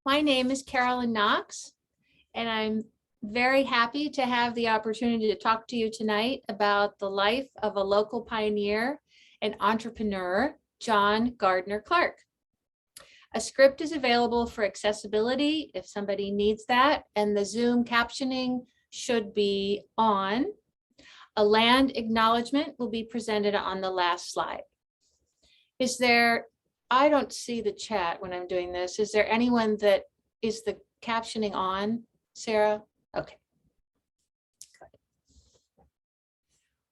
My name is Carolyn Knox, and I'm very happy to have the opportunity to talk to you tonight about the life of a local pioneer and entrepreneur, John Gardner-Clark. A script is available for accessibility if somebody needs that, and the Zoom captioning should be on. A land acknowledgement will be presented on the last slide. I don't see the chat when I'm doing this. Is there anyone that is the captioning on, Sarah? Okay.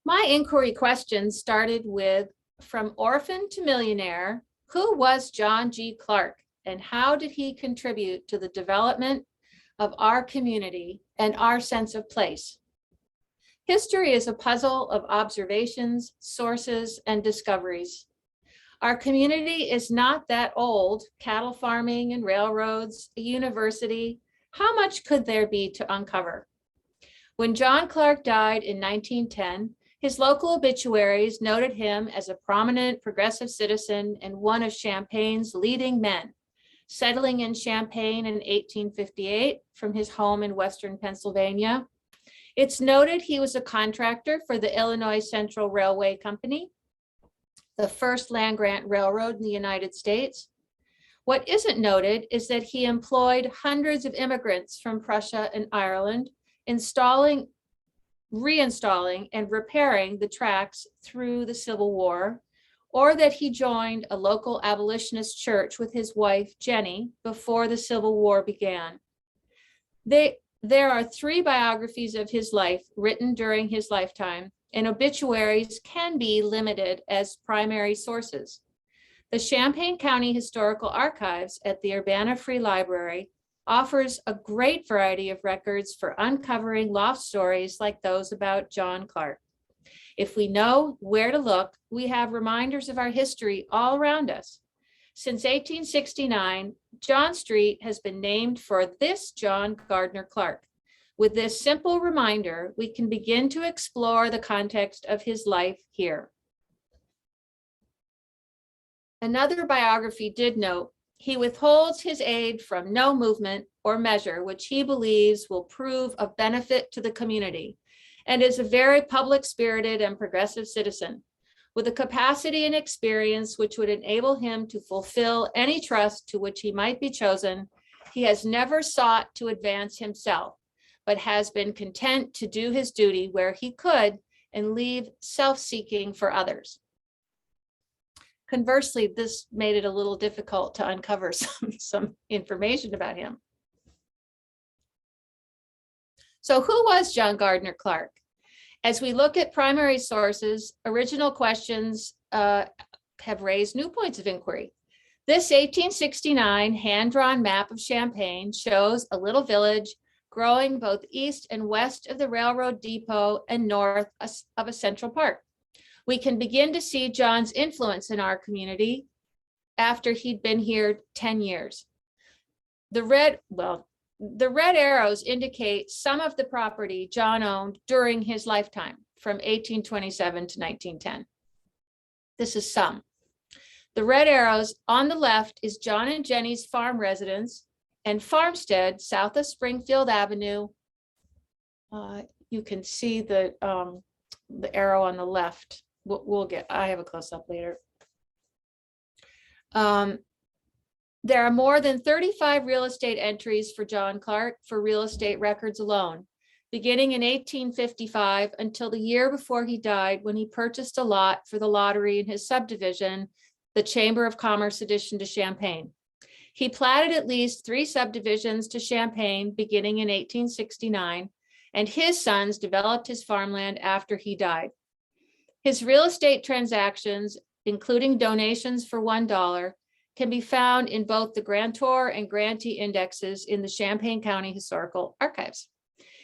My inquiry question started with, from orphan to millionaire, who was John G. Clark and how did he contribute to the development of our community and our sense of place? History is a puzzle of observations, sources, and discoveries. Our community is not that old. Cattle farming and railroads, a university. How much could there be to uncover? When John Clark died in 1910, his local obituaries noted him as a prominent progressive citizen and one of Champaign's leading men, settling in Champaign in 1858 from his home in Western Pennsylvania. It's noted he was a contractor for the Illinois Central Railway Company, the first land grant railroad in the United States. What isn't noted is that he employed hundreds of immigrants from Prussia and Ireland, reinstalling and repairing the tracks through the Civil War, or that he joined a local abolitionist church with his wife, Jenny, before the Civil War began. There are 3 biographies of his life written during his lifetime, and obituaries can be limited as primary sources. The Champaign County Historical Archives at the Urbana Free Library offers a great variety of records for uncovering lost stories like those about John Clark. If we know where to look, we have reminders of our history all around us. Since 1869, John Street has been named for this John Gardner-Clark. With this simple reminder, we can begin to explore the context of his life here. Another biography did note, he withholds his aid from no movement or measure which he believes will prove of benefit to the community, and is a very public-spirited and progressive citizen, with a capacity and experience which would enable him to fulfill any trust to which he might be chosen. He has never sought to advance himself, but has been content to do his duty where he could and leave self-seeking for others. Conversely, this made it a little difficult to uncover some information about him. So who was John Gardner-Clark? As we look at primary sources, original questions have raised new points of inquiry. This 1869 hand-drawn map of Champaign shows a little village growing both east and west of the railroad depot and north of a central park. We can begin to see John's influence in our community after he'd been here 10 years. The red arrows indicate some of the property John owned during his lifetime from 1827 to 1910. This is some. The red arrows on the left is John and Jenny's farm residence and farmstead south of Springfield Avenue. You can see the arrow on the left. I have a close-up later. There are more than 35 real estate entries for John Clark for real estate records alone, beginning in 1855 until the year before he died, when he purchased a lot for the lottery in his subdivision, the Chamber of Commerce addition to Champaign. He platted at least 3 subdivisions to Champaign beginning in 1869, and his sons developed his farmland after he died. His real estate transactions, including donations for $1, can be found in both the grantor and grantee indexes in the Champaign County Historical Archives.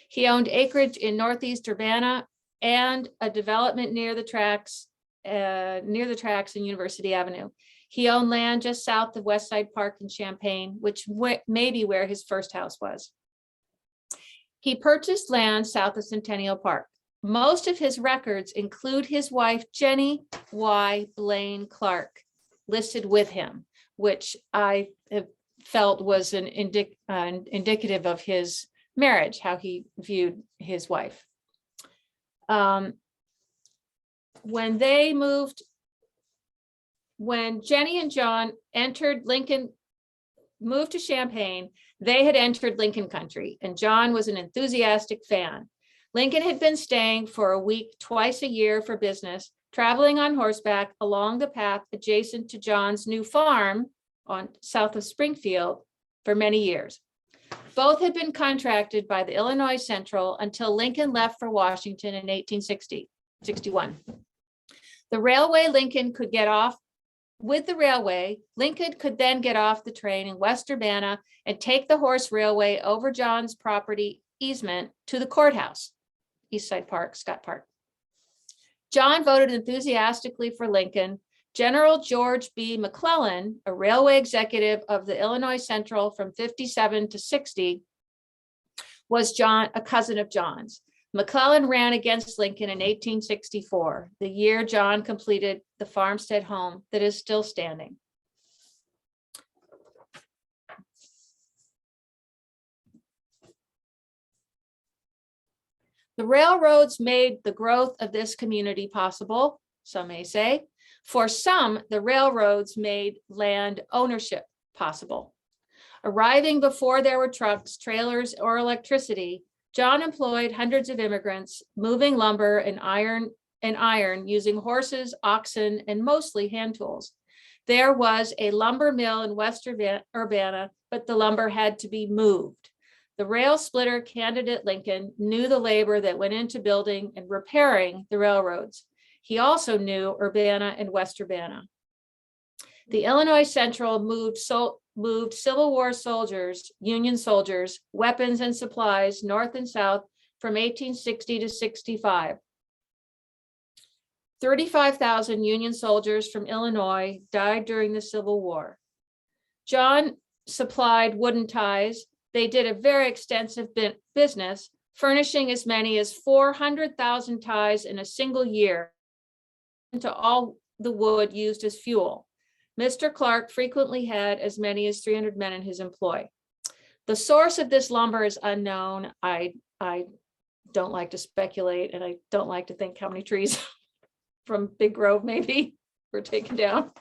He owned acreage in Northeast Urbana and a development near the tracks in University Avenue. He owned land just south of Westside Park in Champaign, which may be where his first house was. He purchased land south of Centennial Park. Most of his records include his wife, Jenny Y. Blaine Clark, listed with him, which I have felt was an indicative of his marriage, how he viewed his wife. When Jenny and John moved to Champaign, they had entered Lincoln country, and John was an enthusiastic fan. Lincoln had been staying for a week twice a year for business, traveling on horseback along the path adjacent to John's new farm on south of Springfield for many years. Both had been contracted by the Illinois Central until Lincoln left for Washington in 1861. The railway Lincoln could get off with the railway, Lincoln could then get off the train in West Urbana and take the horse railway over John's property easement to the courthouse, Eastside Park, Scott Park. John voted enthusiastically for Lincoln. General George B. McClellan, a railway executive of the Illinois Central from 57 to 60, was a cousin of John's. McClellan ran against Lincoln in 1864, the year John completed the farmstead home that is still standing. The railroads made the growth of this community possible, some may say. For some, the railroads made land ownership possible. Arriving before there were trucks, trailers, or electricity, John employed hundreds of immigrants, moving lumber and iron using horses, oxen, and mostly hand tools. There was a lumber mill in West Urbana, but the lumber had to be moved. The rail splitter candidate Lincoln knew the labor that went into building and repairing the railroads. He also knew Urbana and West Urbana. The Illinois Central moved Civil War soldiers, Union soldiers, weapons and supplies north and south from 1860 to 65. 35,000 Union soldiers from Illinois died during the Civil War. John supplied wooden ties. They did a very extensive business, furnishing as many as 400,000 ties in a single year into all the wood used as fuel. Mr. Clark frequently had as many as 300 men in his employ. The source of this lumber is unknown. I don't like to speculate, and I don't like to think how many trees from Big Grove maybe were taken down.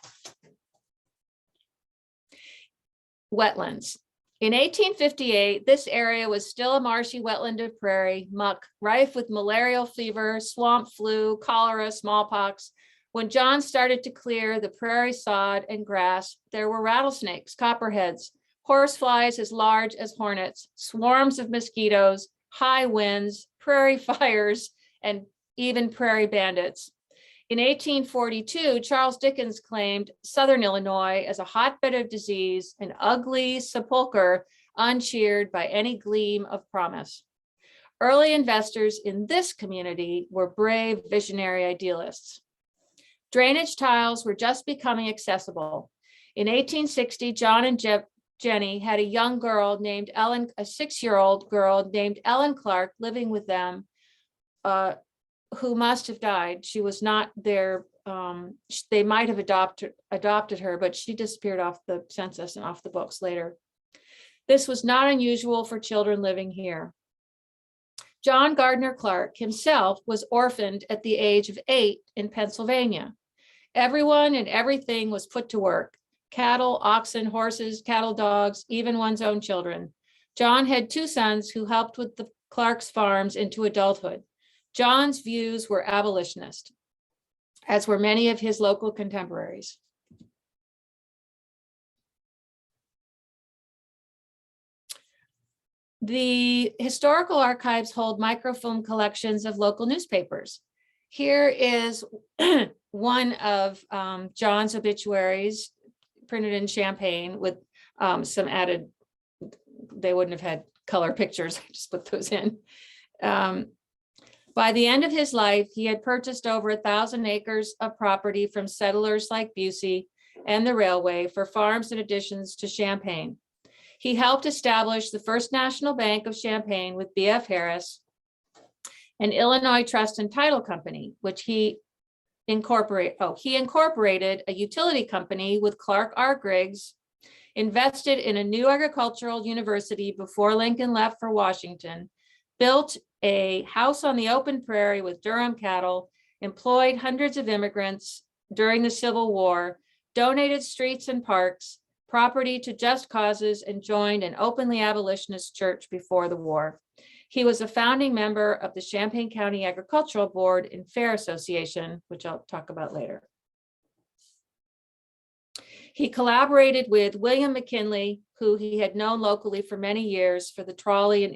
Wetlands. In 1858, this area was still a marshy wetland of prairie, muck, rife with malarial fever, swamp flu, cholera, smallpox. When John started to clear the prairie sod and grass, there were rattlesnakes, copperheads, horseflies as large as hornets, swarms of mosquitoes, high winds, prairie fires, and even prairie bandits. In 1842, Charles Dickens claimed Southern Illinois as a hotbed of disease, an ugly sepulcher uncheered by any gleam of promise. Early investors in this community were brave, visionary idealists. Drainage tiles were just becoming accessible. In 1860, John and Jenny had a young girl named Ellen, a 6-year-old girl named Ellen Clark living with them, who must have died. She was not there. They might have adopted her, but she disappeared off the census and off the books later. This was not unusual for children living here. John Gardner-Clark himself was orphaned at the age of 8 in Pennsylvania. Everyone and everything was put to work: cattle, oxen, horses, cattle dogs, even one's own children. John had 2 sons who helped with the Clark's farms into adulthood. John's views were abolitionist, as were many of his local contemporaries. The historical archives hold microfilm collections of local newspapers. Here is one of John's obituaries printed in Champaign with some added, they wouldn't have had color pictures, I just put those in. By the end of his life, he had purchased over 1,000 acres of property from settlers like Busey and the railway for farms and additions to Champaign. He helped establish the First National Bank of Champaign with B.F. Harris, an Illinois Trust and Title Company, which he incorporated a utility company with Clark R. Griggs invested in a new agricultural university before Lincoln left for Washington, built a house on the open prairie with Durham cattle, employed hundreds of immigrants during the Civil War, donated streets and parks, property to just causes, and joined an openly abolitionist church before the war. He was a founding member of the Champaign County Agricultural Board and Fair Association, which I'll talk about later. He collaborated with William McKinley, who he had known locally for many years, for the trolley and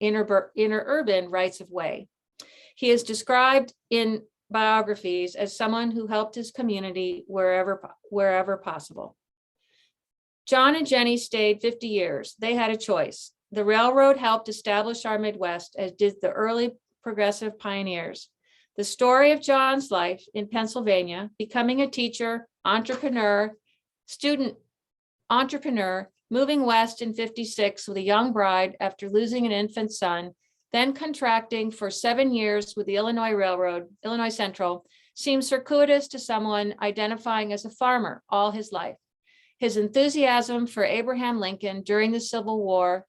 interurban rights of way. He is described in biographies as someone who helped his community wherever possible. John and Jenny stayed 50 years. They had a choice. The railroad helped establish our Midwest, as did the early progressive pioneers. The story of John's life in Pennsylvania, becoming a teacher, student entrepreneur, moving west in 56 with a young bride after losing an infant son, then contracting for 7 years with the Illinois Railroad, Illinois Central, seems circuitous to someone identifying as a farmer all his life. His enthusiasm for Abraham Lincoln during the Civil War,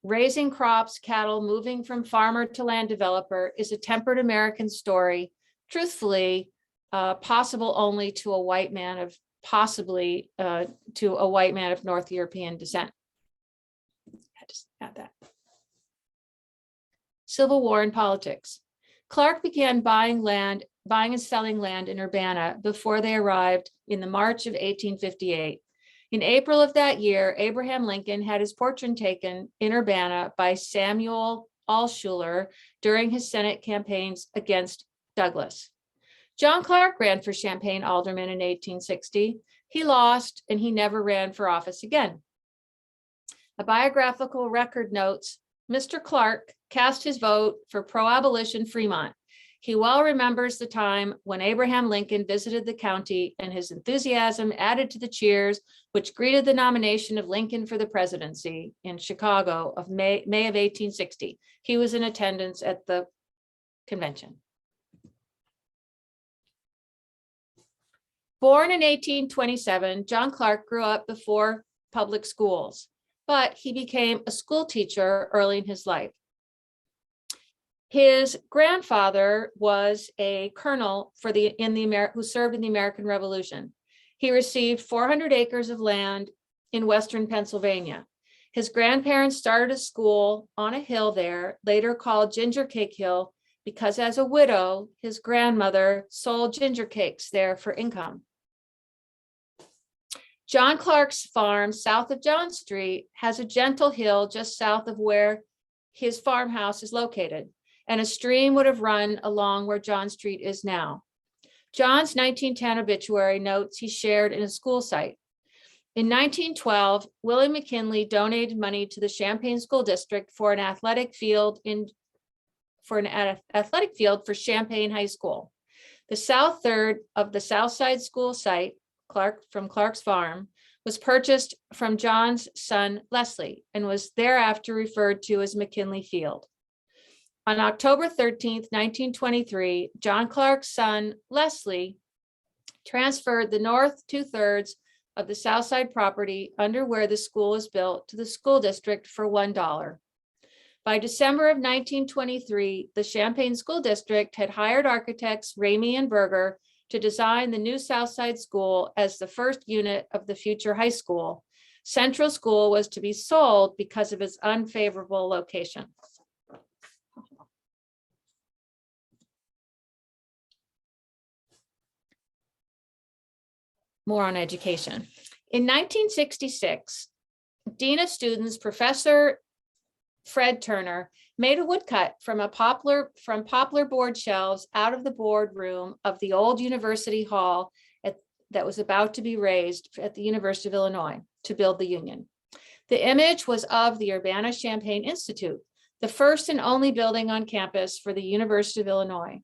raising crops, cattle, moving from farmer to land developer, is a tempered American story, truthfully, possible only to a white man of North European descent. I just add that. Civil War and politics. Clark began buying and selling land in Urbana before they arrived in the March of 1858. In April of that year, Abraham Lincoln had his portrait taken in Urbana by Samuel Alschuler during his Senate campaigns against Douglas. John Clark ran for Champaign alderman in 1860. He lost, and he never ran for office again. A biographical record notes, Mr. Clark cast his vote for pro-abolition Fremont. He well remembers the time when Abraham Lincoln visited the county, and his enthusiasm added to the cheers which greeted the nomination of Lincoln for the presidency in Chicago of May of 1860. He was in attendance at the convention. Born in 1827, John Clark grew up before public schools, but he became a school teacher early in his life. His grandfather was a colonel who served in the American Revolution. He received 400 acres of land in western Pennsylvania. His grandparents started a school on a hill there, later called Ginger Cake Hill, because as a widow, his grandmother sold ginger cakes there for income. John Clark's farm south of John Street has a gentle hill just south of where his farmhouse is located, and a stream would have run along where John Street is now. John's 1910 obituary notes he shared in a school site. In 1912, William McKinley donated money to the Champaign School District for an athletic field for Champaign High School. The south third of the Southside School site, from Clark's farm, was purchased from John's son Leslie and was thereafter referred to as McKinley Field. On October 13th, 1923, John Clark's son Leslie transferred the north 2/3 of the Southside property under where the school is built to the school district for $1. By December of 1923, the Champaign School District had hired architects Ramey and Berger to design the new Southside School as the first unit of the future high school. Central School was to be sold because of its unfavorable location. More on education. In 1966, Dean of Students, Professor Fred Turner, made a woodcut from poplar board shelves out of the boardroom of the old University Hall that was about to be raised at the University of Illinois to build the Union. The image was of the Urbana-Champaign Institute, the first and only building on campus for the University of Illinois.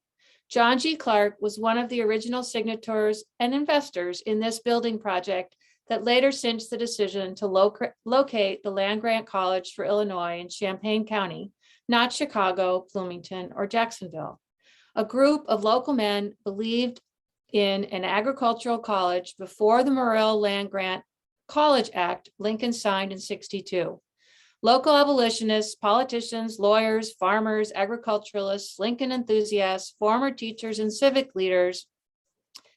John G. Clark was one of the original signatories and investors in this building project that later cinched the decision to locate the land-grant college for Illinois in Champaign County, not Chicago, Bloomington, or Jacksonville. A group of local men believed in an agricultural college before the Morrill land grant College Act Lincoln signed in 1962. Local abolitionists, politicians, lawyers, farmers, agriculturalists, Lincoln enthusiasts, former teachers, and civic leaders,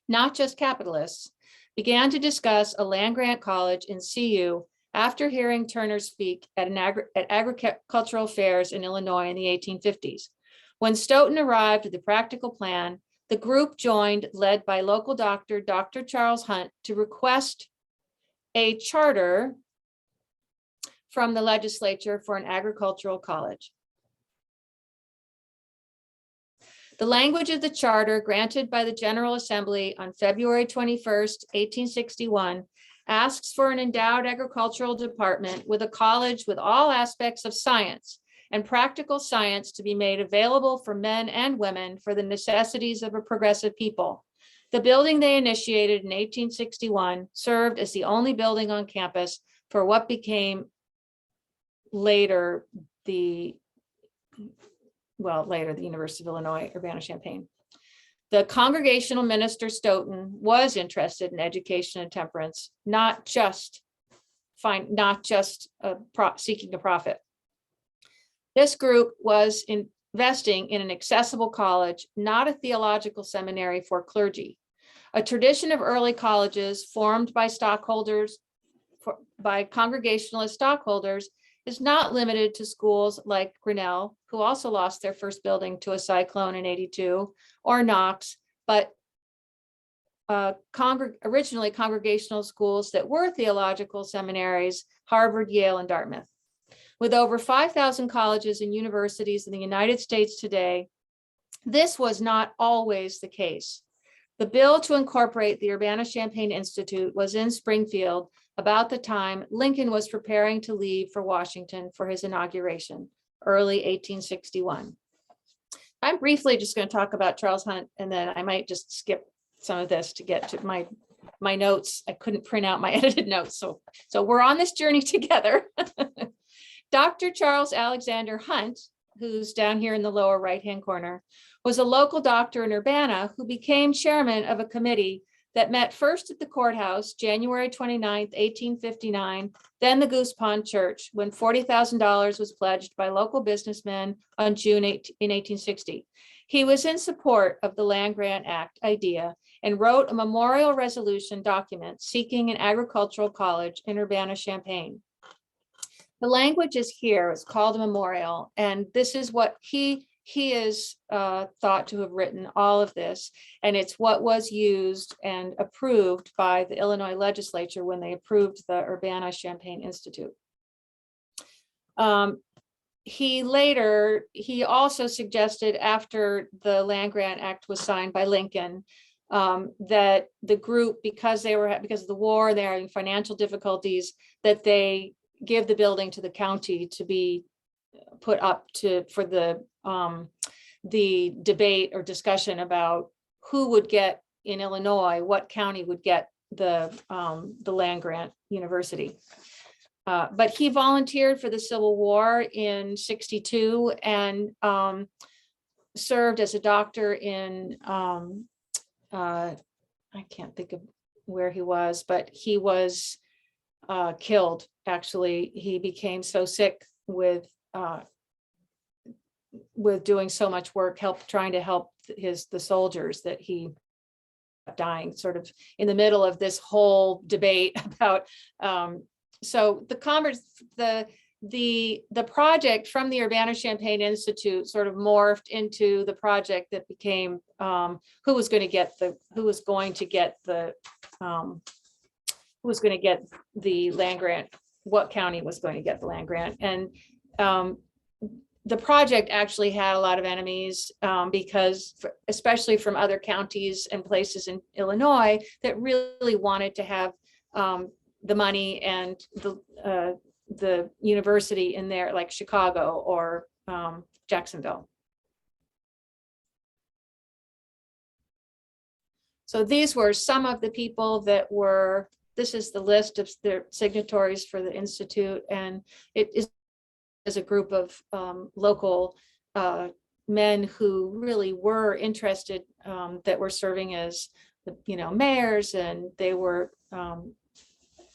not just capitalists, began to discuss a land-grant college in CU after hearing Turner speak at agricultural fairs in Illinois in the 1850s. When Stoughton arrived with the practical plan, the group joined, led by local doctor, Dr. Charles Hunt, to request a charter from the legislature for an agricultural college. The language of the charter granted by the General Assembly on February 21st, 1861, asks for an endowed agricultural department with a college with all aspects of science and practical science to be made available for men and women for the necessities of a progressive people. The building they initiated in 1861 served as the only building on campus for what became later the University of Illinois, Urbana-Champaign. The congregational minister Stoughton was interested in education and temperance, not just seeking a profit. This group was investing in an accessible college, not a theological seminary for clergy. A tradition of early colleges formed by Congregationalist stockholders is not limited to schools like Grinnell, who also lost their first building to a cyclone in 82, or Knox, but originally congregational schools that were theological seminaries, Harvard, Yale, and Dartmouth. With over 5,000 colleges and universities in the United States today, this was not always the case. The bill to incorporate the Urbana-Champaign Institute was in Springfield about the time Lincoln was preparing to leave for Washington for his inauguration, early 1861. I'm briefly just going to talk about Charles Hunt, and then I might just skip some of this to get to my notes. I couldn't print out my edited notes, so we're on this journey together. Dr. Charles Alexander Hunt, who's down here in the lower right-hand corner, was a local doctor in Urbana who became chairman of a committee that met first at the courthouse, January 29th, 1859, then the Goose Pond Church, when $40,000 was pledged by local businessmen on June 8 in 1860. He was in support of the Land Grant Act idea and wrote a memorial resolution document seeking an agricultural college in Urbana-Champaign. The language is here, it's called a memorial, and this is what he is thought to have written all of this, and it's what was used and approved by the Illinois legislature when they approved the Urbana-Champaign Institute. He also suggested, after the Land Grant Act was signed by Lincoln, that the group, because of the war, they're having financial difficulties, that they give the building to the county to be put up for the debate or discussion about who would get in Illinois, what county would get the land grant university. But he volunteered for the Civil War in 1962 and served as a doctor in, I can't think of where he was, but he was killed. Actually, he became so sick with doing so much work, trying to help the soldiers, that he dying sort of in the middle of this whole debate about. So the project from the Urbana-Champaign Institute sort of morphed into the project that became who was going to get the land grant, what county was going to get the land grant. And the project actually had a lot of enemies because, especially from other counties and places in Illinois, that really wanted to have the money and the university in there, like Chicago or Jacksonville. So these were some of the people that were, this is the list of the signatories for the Institute, and it is a group of local men who really were interested, that were serving as mayors, and they were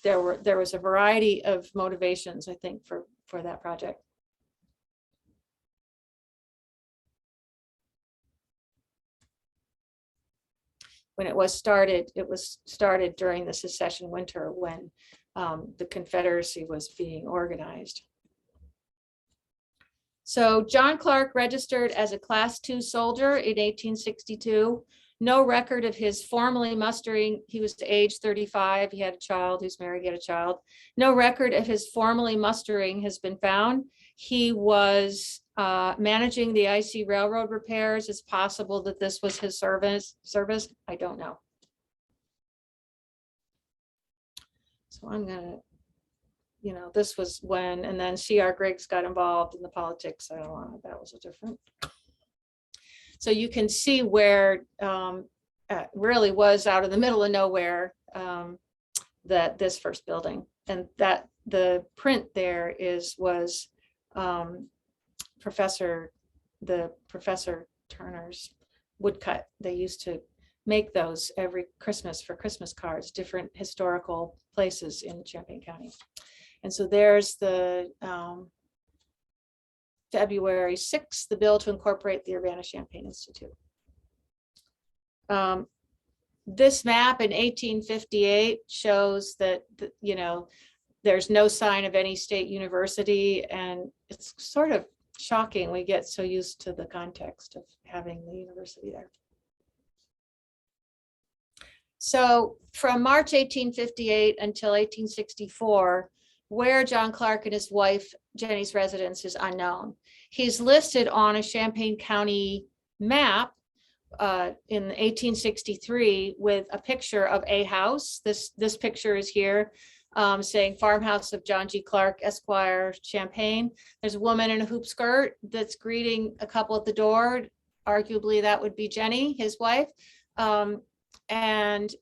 there was a variety of motivations, I think, for that project. When it was started during the secession winter when the Confederacy was being organized. So John Clark registered as a Class II soldier in 1862. No record of his formally mustering. He was age 35. He had a child. He's married. He had a child. No record of his formally mustering has been found. He was managing the icy railroad repairs. It's possible that this was his service. I don't know. So I'm gonna, this was when, and then C.R. Griggs got involved in the politics. I don't know, that was a different. So you can see where really was out in the middle of nowhere, that this first building, and that the print there was Professor Turner's woodcut. They used to make those every Christmas for Christmas cards, different historical places in Champaign County. And so there's the February 6th, the bill to incorporate the Urbana-Champaign Institute. This map in 1858 shows that, there's no sign of any state university, and it's sort of shocking. We get so used to the context of having the university there. So from March 1858 until 1864, where John Clark and his wife Jenny's residence is unknown. He's listed on a Champaign County map in 1863 with a picture of a house. This picture is here, saying farmhouse of John G. Clark, Esquire, Champaign. There's a woman in a hoop skirt that's greeting a couple at the door. Arguably that would be Jenny, his wife. And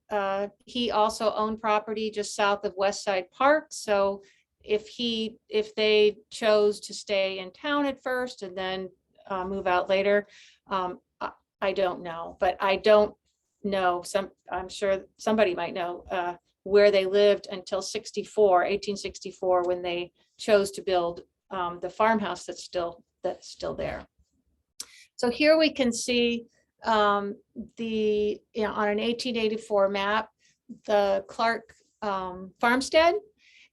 he also owned property just south of West Side Park. So if they chose to stay in town at first and then move out later, I don't know, but I don't know. I'm sure somebody might know where they lived until 1864, when they chose to build the farmhouse that's still there. So here we can see on an 1884 map, the Clark farmstead.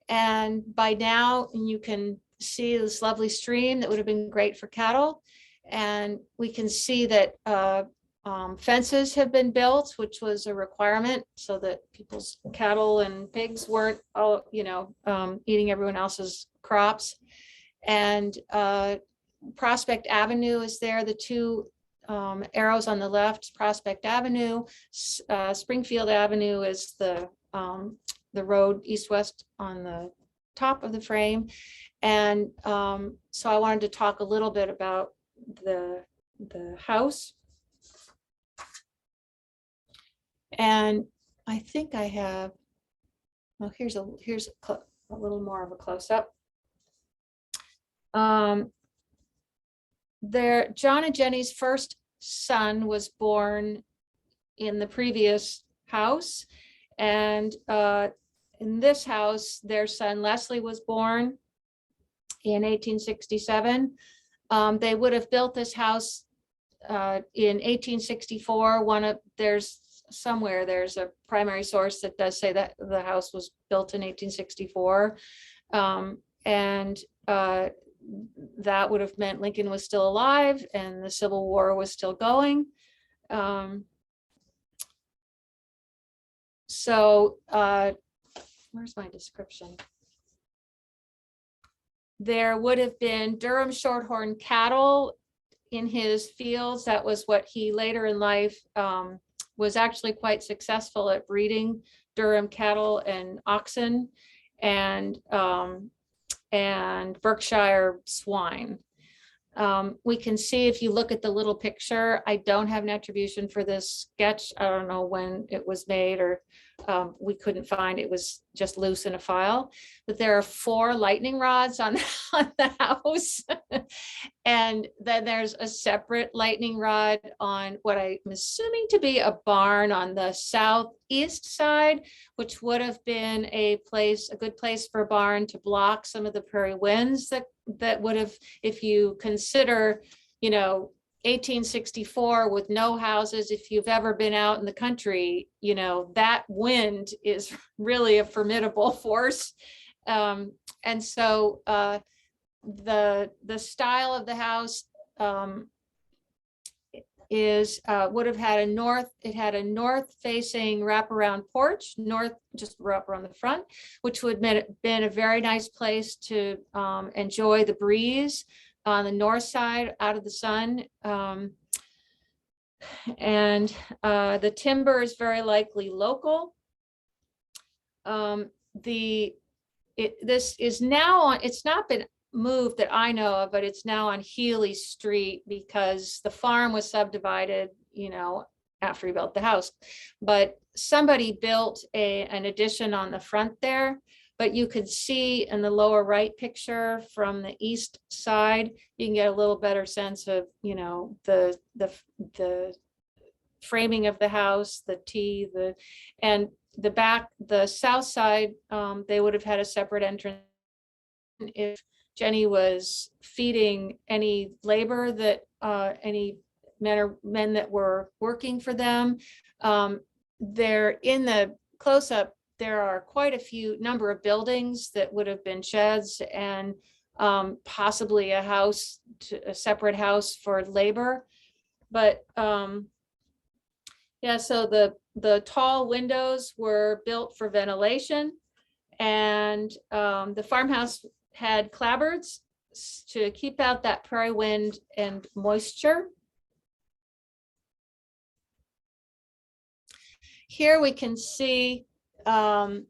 And by now you can see this lovely stream that would have been great for cattle. And we can see that fences have been built, which was a requirement so that people's cattle and pigs weren't eating everyone else's crops. And Prospect Avenue is there. The two arrows on the left, Prospect Avenue. Springfield Avenue is the road east-west on the top of the frame. And so I wanted to talk a little bit about the house. And I think I have, well, here's a little more of a close-up. John and Jenny's first son was born in the previous house, and in this house, their son Leslie was born in 1867. They would have built this house in 1864. There's a primary source that does say that the house was built in 1864, and that would have meant Lincoln was still alive and the Civil War was still going. Where's my description? There would have been Durham Shorthorn cattle in his fields. That was what he later in life was actually quite successful at breeding Durham cattle and oxen, and Berkshire swine. We can see, if you look at the little picture, I don't have an attribution for this sketch. I don't know when it was made or we couldn't find, it was just loose in a file. But there are 4 lightning rods on, on the house. And then there's a separate lightning rod on what I'm assuming to be a barn on the southeast side, which would have been a good place for a barn to block some of the prairie winds that would have, if you consider, 1864 with no houses. If you've ever been out in the country, that wind is really a formidable force. And so the style of the house would have had a north facing wraparound porch, just wrap around the front, which would have been a very nice place to enjoy the breeze on the north side out of the sun. And the timber is very likely local. This is now on, it's not been moved that I know of, but it's now on Healy Street because the farm was subdivided, after he built the house. But somebody built an addition on the front there. But you could see in the lower right picture from the east side, you can get a little better sense of, the framing of the house, and the back, the south side, they would have had a separate entrance. If Jenny was feeding any labor that any men that were working for them, they're in the close-up. There are quite a few number of buildings that would have been sheds and possibly a separate house for labor. But yeah, so the tall windows were built for ventilation, and the farmhouse had clapboards to keep out that prairie wind and moisture. Here we can see in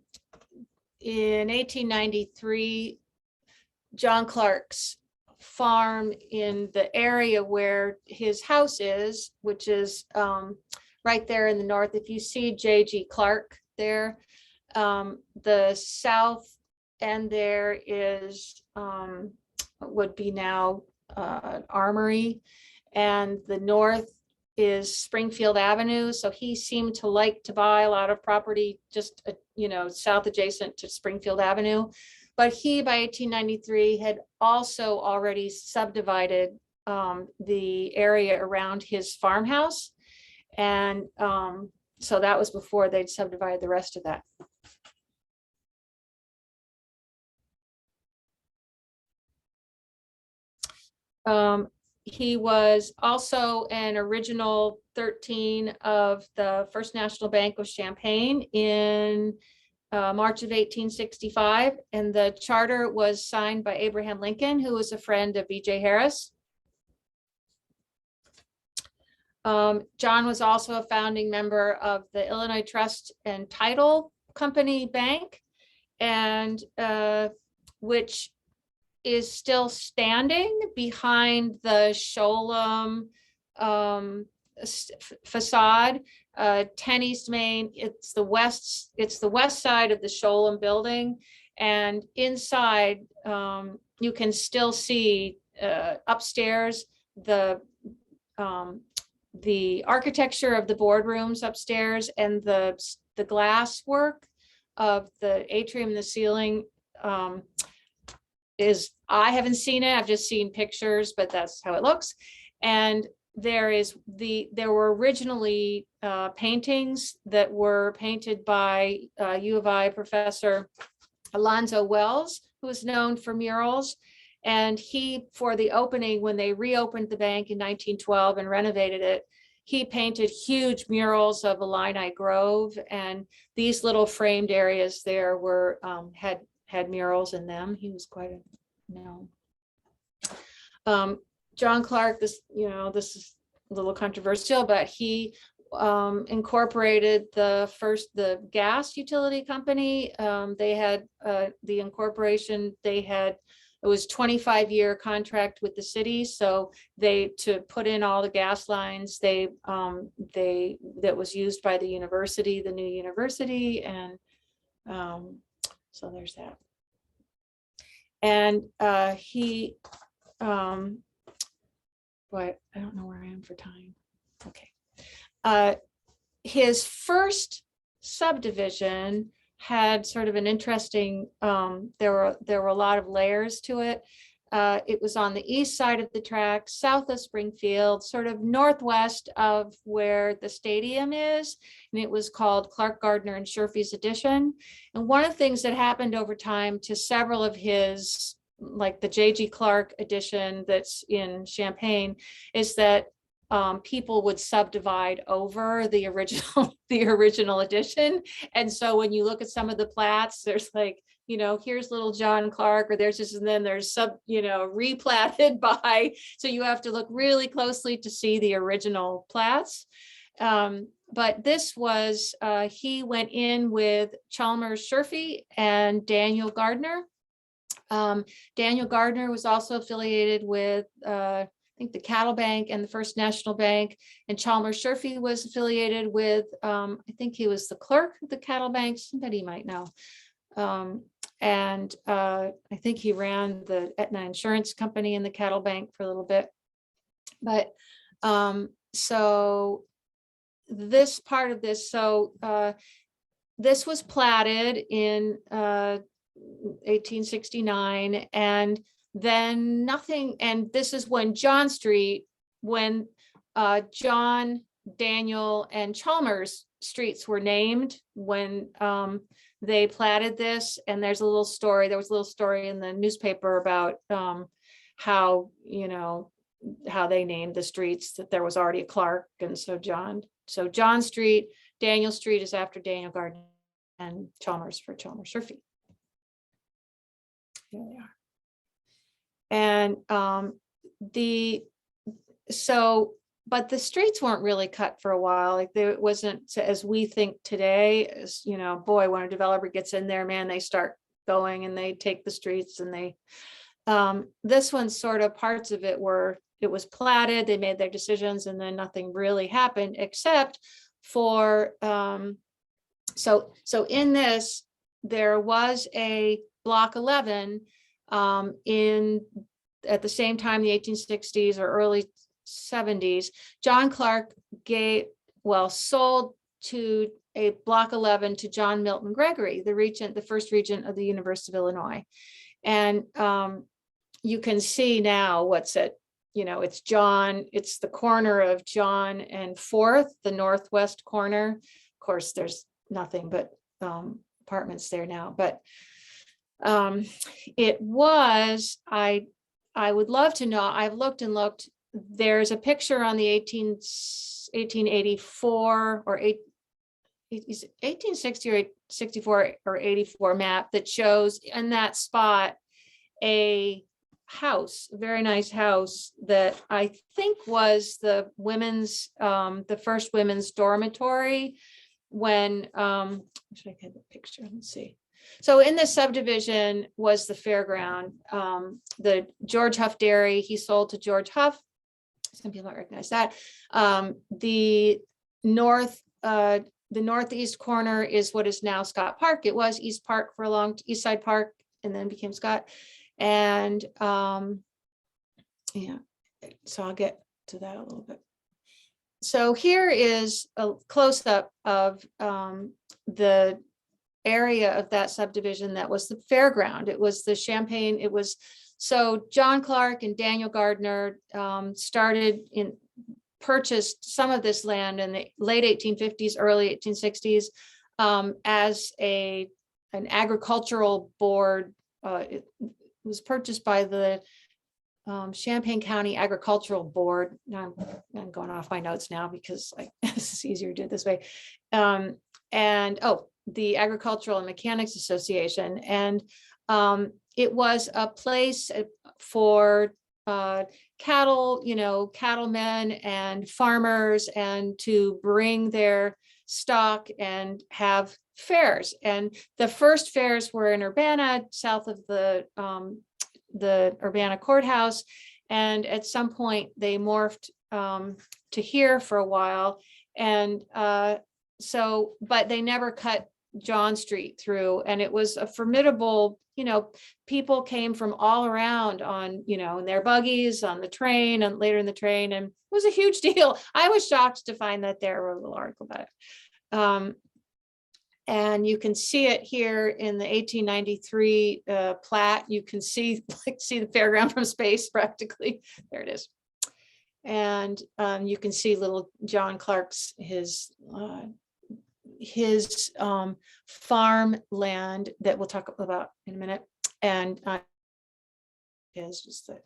1893, John Clark's farm in the area where his house is, which is right there in the north. If you see J.G. Clark there, the south end there is would be now an armory, and the north is Springfield Avenue. So he seemed to like to buy a lot of property just, south adjacent to Springfield Avenue. But he, by 1893, had also already subdivided the area around his farmhouse. And so that was before they'd subdivided the rest of that. He was also an original 13 of the First National Bank of Champaign in March of 1865. And the charter was signed by Abraham Lincoln, who was a friend of B.J. Harris. John was also a founding member of the Illinois Trust and Title Company Bank, and which is still standing behind the Sholem facade, 10 East Main. It's the west side of the Sholem building, and inside you can still see upstairs the architecture of the boardrooms upstairs, and the glass work of the atrium, the ceiling I haven't seen it, I've just seen pictures, but that's how it looks. And there were originally paintings that were painted by U of I Professor Alonzo Wells, who was known for murals. And he, for the opening, when they reopened the bank in 1912 and renovated it, he painted huge murals of Illini Grove, and these little framed areas there were had murals in them. He was quite John Clark, this is a little controversial, but he incorporated the gas utility company. They had the incorporation, they had it was 25-year contract with the city. So to put in all the gas lines, that was used by the university, the new university. And so there's that. And he, but I don't know where I am for time. Okay. His first subdivision had sort of an interesting, there were a lot of layers to it. It was on the east side of the track, south of Springfield, sort of northwest of where the stadium is. And it was called Clark, Gardner, and Sherfy's Addition. And one of the things that happened over time to several of his, like the J.G. Clark addition that's in Champaign, is that people would subdivide over the original edition. And so when you look at some of the plats, there's like, here's little John Clark, or there's just, and then there's replatted by, so you have to look really closely to see the original plats. But this was, he went in with Chalmers Sherfy and Daniel Gardner. Daniel Gardner was also affiliated with, I think, the Cattle Bank and the First National Bank, and Chalmers Sherfy was affiliated with, I think he was the clerk of the Cattle Bank, somebody might know. And I think he ran the Aetna Insurance Company and the Cattle Bank for a little bit. But so this part of this, this was platted in 1869, and then nothing, and this is when John Street, when John, Daniel, and Chalmers streets were named, when they platted this. And there's a little story, there was a little story in the newspaper about how, how they named the streets, that there was already a Clark. And so John Street, Daniel Street is after Daniel Gardner, and Chalmers for Chalmers Sherfy. Here they are. And but the streets weren't really cut for a while. Like, it wasn't as we think today, as, boy, when a developer gets in there, man, they start going and they take the streets, and they, this one sort of, parts of it was platted, they made their decisions, and then nothing really happened except for, so in this, there was a block 11 at the same time, the 1860s or early 70s, John Clark sold to a block 11 to John Milton Gregory, the first regent of the University of Illinois. And you can see now what's at, it's the corner of John and 4th, the northwest corner. Of course, there's nothing but apartments there now, but it was, I would love to know, I've looked and looked, there's a picture on the 1884 or 1860 or 64 or 84 map that shows in that spot a house, a very nice house that I think was the first women's dormitory when, should I get the picture? Let's see. So in this subdivision was the fairground, the George Huff Dairy, he sold to George Huff. Some people don't recognize that. The northeast corner is what is now Scott Park. It was East Park for a long, East Side Park, and then became Scott. And yeah, so I'll get to that a little bit. So here is a close-up of the area of that subdivision that was the fairground. It was the Champaign. It was, so John Clark and Daniel Gardner purchased some of this land in the late 1850s, early 1860s as an agricultural board. It was purchased by the Champaign County Agricultural Board. Now I'm going off my notes now because this is easier to do it this way. The Agricultural and Mechanics Association. And it was a place for cattle, cattlemen and farmers, and to bring their stock and have fairs. And the first fairs were in Urbana, south of the the Urbana courthouse. And at some point they morphed to here for a while. And but they never cut John Street through. And it was a formidable, people came from all around on, in their buggies, on the train, and later in the train. And it was a huge deal. I was shocked to find that there were a little article about it. And you can see it here in the 1893 plat. You can see the fairground from space practically. There it is. And you can see little John Clark's, his farmland that we'll talk about in a minute. And is just that.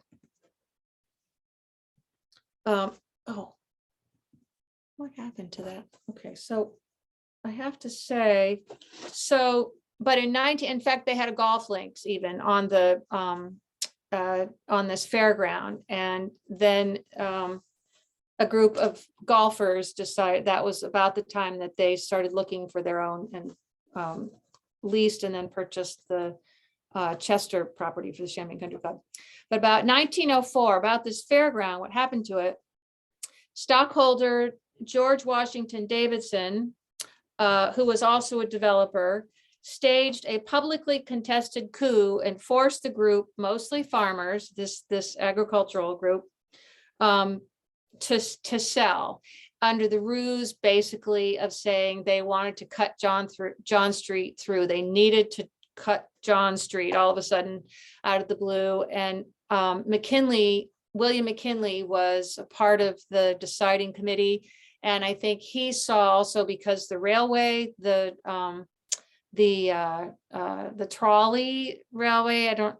Oh, what happened to that? Okay, so I have to say, but in fact, they had a golf links even on the on this fairground, and then a group of golfers decided that was about the time that they started looking for their own and leased and then purchased the Chester property for the Champaign Country Club. But about 1904, about this fairground, what happened to it? Stockholder George Washington Davidson, who was also a developer, staged a publicly contested coup and forced the group, mostly farmers, this agricultural group, to sell under the ruse basically of saying they wanted to cut John Street through. They needed to cut John Street all of a sudden out of the blue. And William McKinley was a part of the deciding committee. And I think he saw also, because the railway, the trolley railway,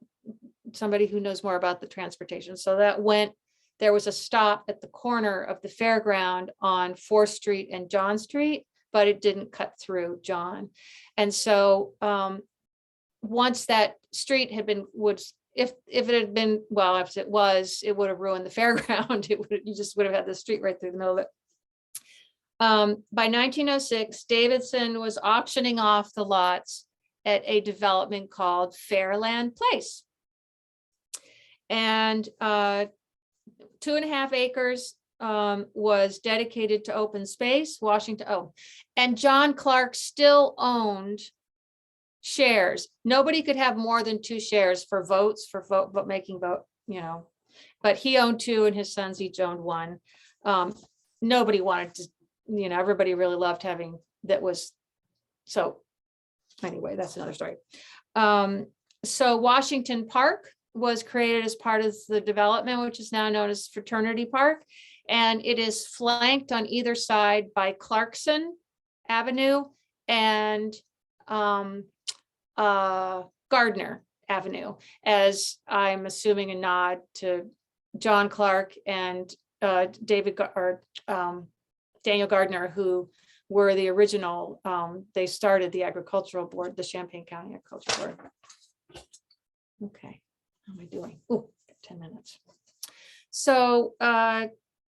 somebody who knows more about the transportation. So there was a stop at the corner of the fairground on 4th Street and John Street, but it didn't cut through John. And so once that street had been, if it had been, well, if it was, it would have ruined the fairground. You just would have had the street right through the middle of it. By 1906, Davidson was auctioning off the lots at a development called Fairland Place. And 2.5 acres was dedicated to open space, Washington. Oh, and John Clark still owned shares. Nobody could have more than 2 shares for votes, for making vote, but he owned 2 and his sons each owned 1. Nobody wanted to, everybody really loved having that was. So anyway, that's another story. So Washington Park was created as part of the development, which is now known as Fraternity Park. And it is flanked on either side by Clarkson Avenue and Gardner Avenue, as I'm assuming a nod to John Clark and Daniel Gardner, who were the original, they started the agricultural board, the Champaign County Agricultural Board. Okay, how am I doing? Oh, 10 minutes. So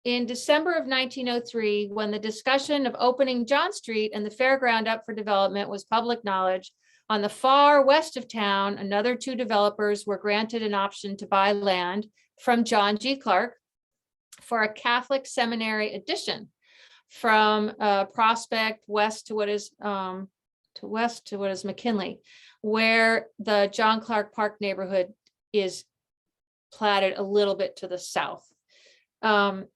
in December of 1903, when the discussion of opening John Street and the fairground up for development was public knowledge, on the far west of town, another 2 developers were granted an option to buy land from John G. Clark for a Catholic seminary addition from Prospect west to what is McKinley, where the John Clark Park neighborhood is platted a little bit to the south. The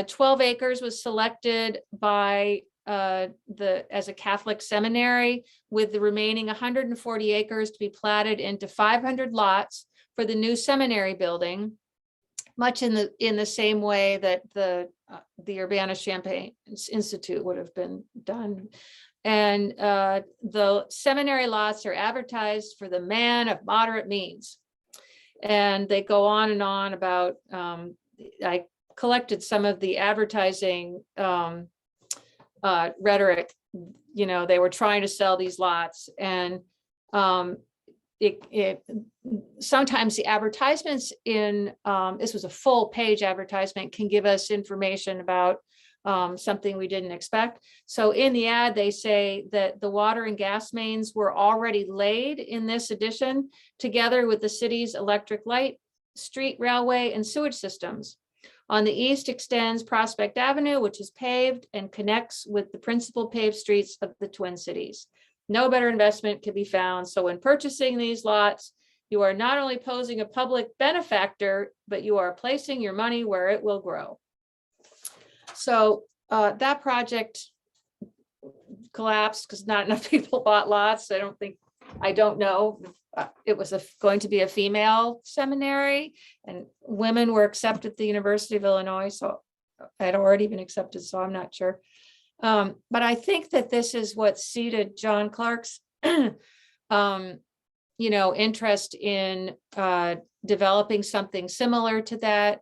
12 acres was selected by as a Catholic seminary, with the remaining 140 acres to be platted into 500 lots for the new seminary building, much in the same way that the Urbana Champaign Institute would have been done. And the seminary lots are advertised for the man of moderate means. And they go on and on about, I collected some of the advertising rhetoric. They were trying to sell these lots, and sometimes the advertisements in this was a full page advertisement, can give us information about something we didn't expect. So in the ad, they say that the water and gas mains were already laid in this addition, together with the city's electric light, street, railway, and sewage systems. On the east extends Prospect Avenue, which is paved and connects with the principal paved streets of the Twin Cities. No better investment can be found. So when purchasing these lots, you are not only posing a public benefactor, but you are placing your money where it will grow. So that project collapsed because not enough people bought lots. I don't know. It was going to be a female seminary, and women were accepted at the University of Illinois. So I had already been accepted, so I'm not sure. But I think that this is what seeded John Clark's, interest in developing something similar to that,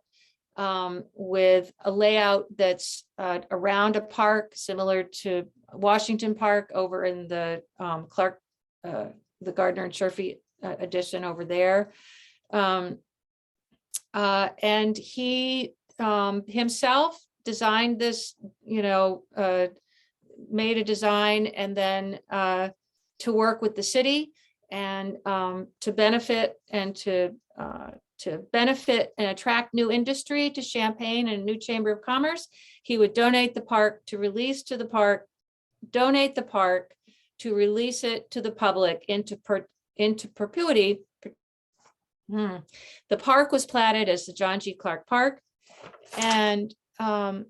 with a layout that's around a park similar to Washington Park over in the Clark, the Gardner and Sherfy addition over there. And he himself designed this, made a design, and then to work with the city and to benefit and to benefit and attract new industry to Champaign and a new Chamber of Commerce. He would donate the park to release to the park, donate the park to release it to the public into perpetuity. The park was platted as the John G. Clark Park. And I'm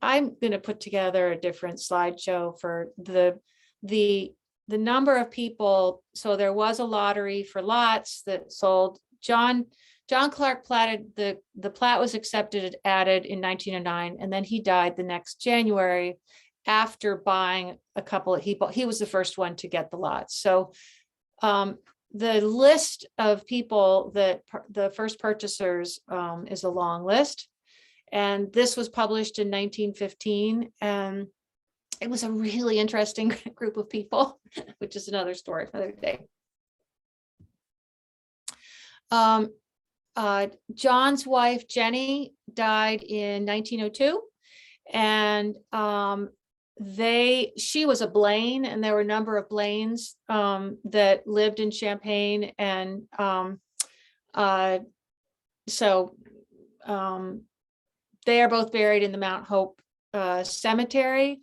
going to put together a different slideshow for the number of people. So there was a lottery for lots that sold. John Clark platted, the plat was accepted, added in 1909, and then he died the next January after buying a couple. He was the first one to get the lots. So the list of people that the first purchasers is a long list. And this was published in 1915. And it was a really interesting group of people, which is another story for another day. John's wife, Jenny, died in 1902. And she was a Blaine, and there were a number of Blaines that lived in Champaign. And they are both buried in the Mount Hope Cemetery.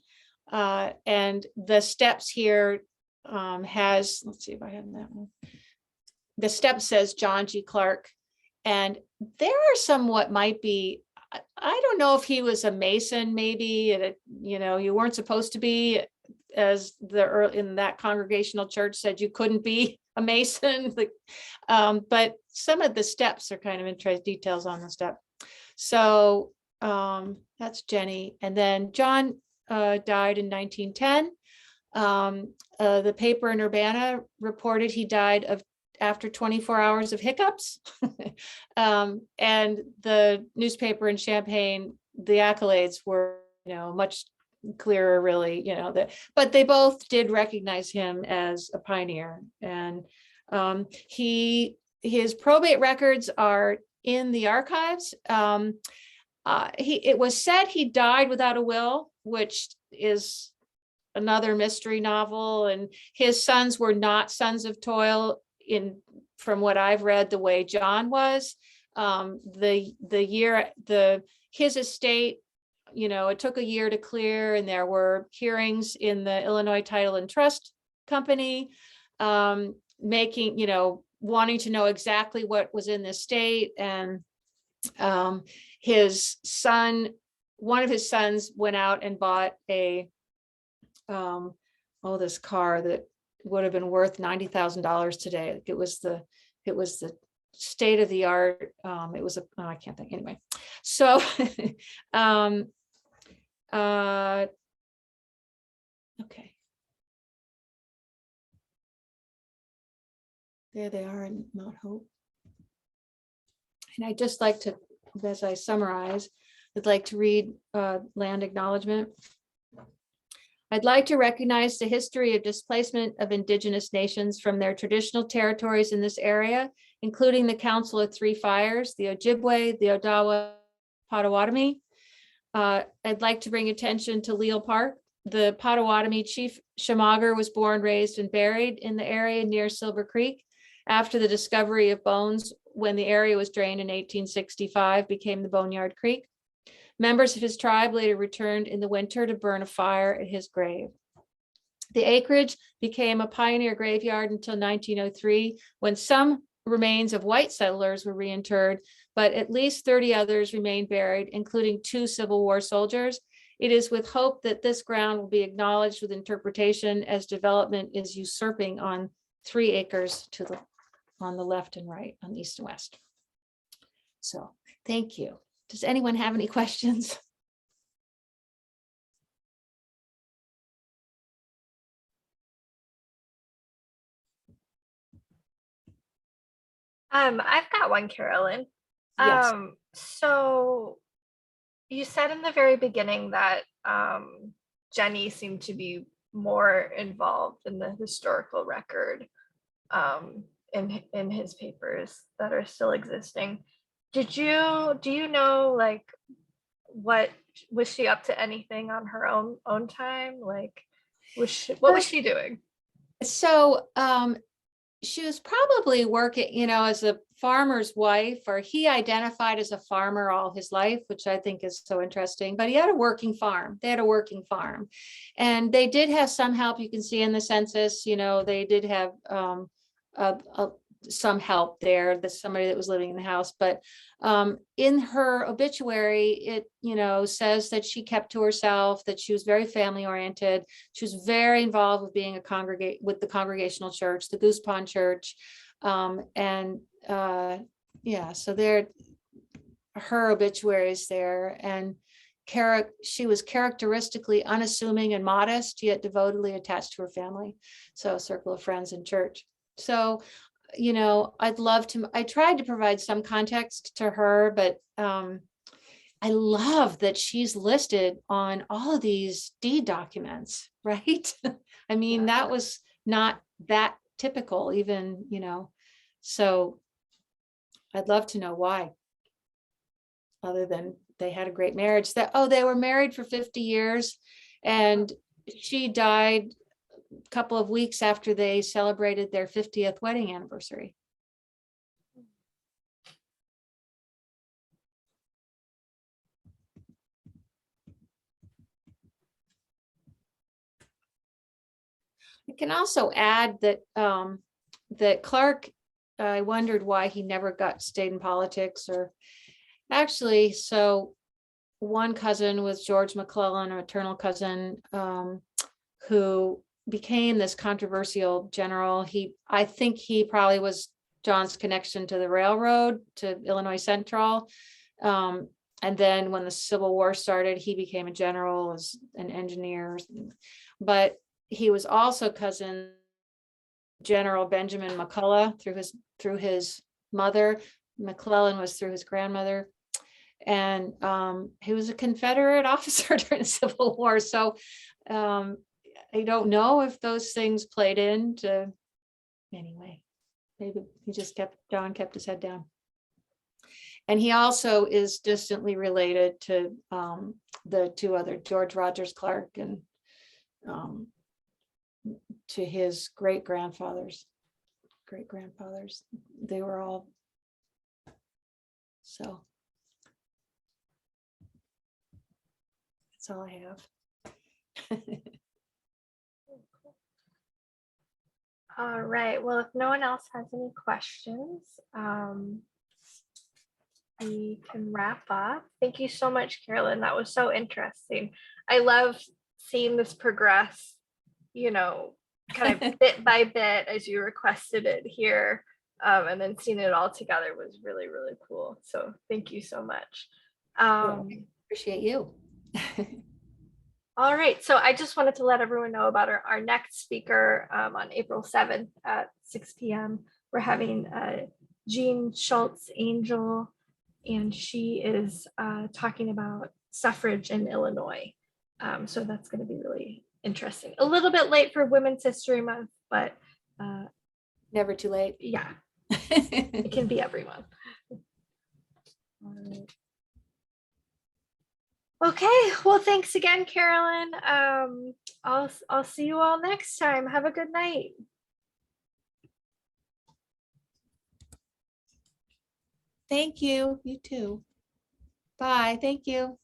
And the steps here let's see if I have that one. The step says John G. Clark. And there are some what might be, I don't know if he was a Mason, maybe, you weren't supposed to be, as in that Congregational church said you couldn't be a Mason. But some of the steps are kind of interesting details on the step. So that's Jenny. And then John died in 1910. The paper in Urbana reported he died after 24 hours of hiccups. And the newspaper in Champaign, the accolades were, much clearer, really, but they both did recognize him as a pioneer. And his probate records are in the archives. It was said he died without a will, which is another mystery novel. And his sons were not sons of toil from what I've read, the way John was. His estate, it took a year to clear, and there were hearings in the Illinois Title and Trust Company, wanting to know exactly what was in the estate. And one of his sons went out and bought this car that would have been worth $90,000 today. It was the state of the art. I can't think anyway. So, okay. There they are in Mount Hope. And I'd just like to, as I summarize, I'd like to read land acknowledgement. I'd like to recognize the history of displacement of Indigenous nations from their traditional territories in this area, including the Council of Three Fires, the Ojibwe, the Odawa, Potawatomi. I'd like to bring attention to Leal Park. The Potawatomi Chief Chamager was born, raised, and buried in the area near Silver Creek. After the discovery of bones, when the area was drained in 1865, became the Boneyard Creek. Members of his tribe later returned in the winter to burn a fire at his grave. The acreage became a pioneer graveyard until 1903, when some remains of white settlers were reinterred, but at least 30 others remained buried, including 2 Civil War soldiers. It is with hope that this ground will be acknowledged with interpretation, as development is usurping on 3 acres on the left and right, on the east and west. So thank you. Does anyone have any questions? I've got one, Carolyn. Yes. So you said in the very beginning that Jenny seemed to be more involved in the historical record in his papers that are still existing. Do you know, like, what was she up to, anything on her own time? Like, what was she doing? So she was probably working, as a farmer's wife, or he identified as a farmer all his life, which I think is so interesting, but he had a working farm. They had a working farm, and they did have some help. You can see in the census, they did have some help there, that somebody that was living in the house, but in her obituary, it says that she kept to herself, that she was very family oriented. She was very involved with being with the Congregational Church, the Goose Pond Church, so there, her obituary is there. And she was characteristically unassuming and modest, yet devotedly attached to her family. So a circle of friends in church. So I'd love to, I tried to provide some context to her, but I love that she's listed on all of these deed documents, right? I mean, that was not that typical even, so I'd love to know why, other than they had a great marriage. They were married for 50 years and she died a couple of weeks after they celebrated their 50th wedding anniversary. I can also add that that Clark, I wondered why he never stayed in politics, or actually, so one cousin was George McClellan, a maternal cousin, who became this controversial general. I think he probably was John's connection to the railroad, to Illinois Central. And then when the Civil War started, he became a general, as an engineer. But he was also cousin General Benjamin McCulloch through his mother. McClellan was through his grandmother. And he was a Confederate officer during the Civil War. So I don't know if those things played into, anyway, maybe John kept his head down. And he also is distantly related to the 2 other, George Rogers Clark, and to his great-grandfathers. They were all, so that's all I have. All right, well, if no one else has any questions, we can wrap up. Thank you so much, Carolyn. That was so interesting. I love seeing this progress, kind of bit by bit as you requested it here. And then seeing it all together was really, really cool. So thank you so much. Appreciate you. All right, so I just wanted to let everyone know about our next speaker on April 7th at 6 p.m. We're having Jean Schultz Angel, and she is talking about suffrage in Illinois. So that's going to be really interesting. A little bit late for Women's History Month, but never too late. Yeah, it can be everyone. Okay, well, thanks again, Carolyn. I'll see you all next time. Have a good night. Thank you. You too. Bye. Thank you.